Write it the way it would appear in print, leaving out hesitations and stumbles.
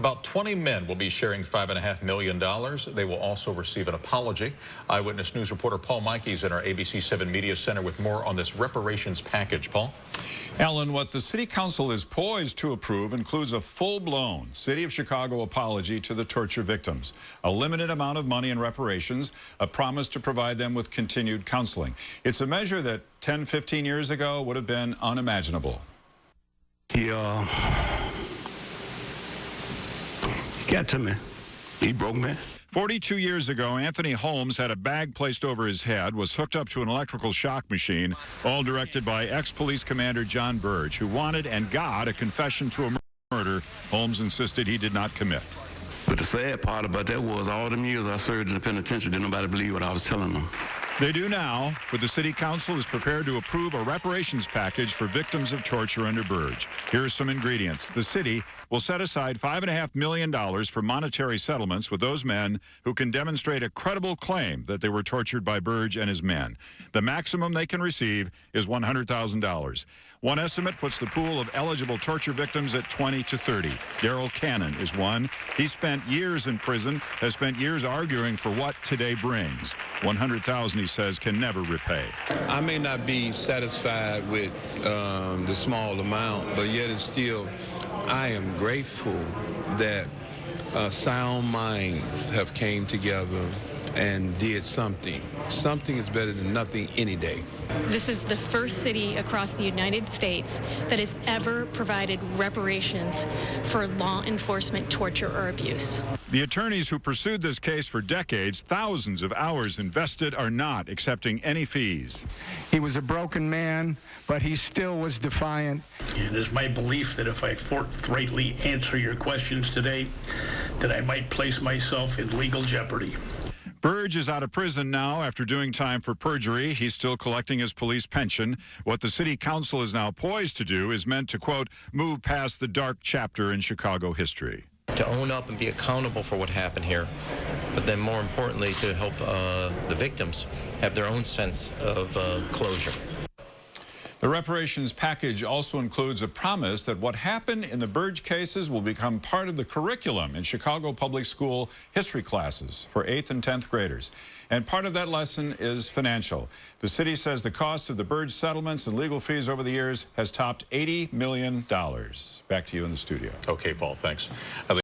About 20 men will be sharing $5.5 million. They will also receive an apology. Eyewitness News reporter Paul Mikey is in our ABC 7 Media Center with more on this reparations package. Paul? Alan, what the City Council is poised to approve includes a full-blown City of Chicago apology to the torture victims, a limited amount of money in reparations, a promise to provide them with continued counseling. It's a measure that 10, 15 years ago would have been unimaginable. He got to me. He broke me. 42 years ago, Anthony Holmes had a bag placed over his head, was hooked up to an electrical shock machine, all directed by ex-police commander Jon Burge, who wanted and got a confession to a murder Holmes insisted he did not commit. But the sad part about that was all them years I served in the penitentiary, didn't nobody believe what I was telling them. They do now, for the City Council is prepared to approve a reparations package for victims of torture under Burge. Here are some ingredients. The city will set aside $5.5 million for monetary settlements with those men who can demonstrate a credible claim that they were tortured by Burge and his men. The maximum they can receive is $100,000. One estimate puts the pool of eligible torture victims at 20 to 30. Daryl Cannon is one. He spent years in prison, has spent years arguing for what today brings. $100,000, he says, can never repay. I may not be satisfied with the small amount, but yet it's still, I am grateful that sound minds have came together and did something. Something is better than nothing any day. This is the first city across the United States that has ever provided reparations for law enforcement torture or abuse. The attorneys who pursued this case for decades, thousands of hours invested, are not accepting any fees. He was a broken man, but he still was defiant. It is my belief that if I forthrightly answer your questions today, that I might place myself in legal jeopardy. Burge is out of prison now after doing time for perjury. He's still collecting his police pension. What the City Council is now poised to do is meant to, quote, move past the dark chapter in Chicago history. To own up and be accountable for what happened here, but then more importantly to help the victims have their own sense of closure. The reparations package also includes a promise that what happened in the Burge cases will become part of the curriculum in Chicago public school history classes for 8th and 10th graders. And part of that lesson is financial. The city says the cost of the Burge settlements and legal fees over the years has topped $80 million. Back to you in the studio. Okay, Paul, thanks.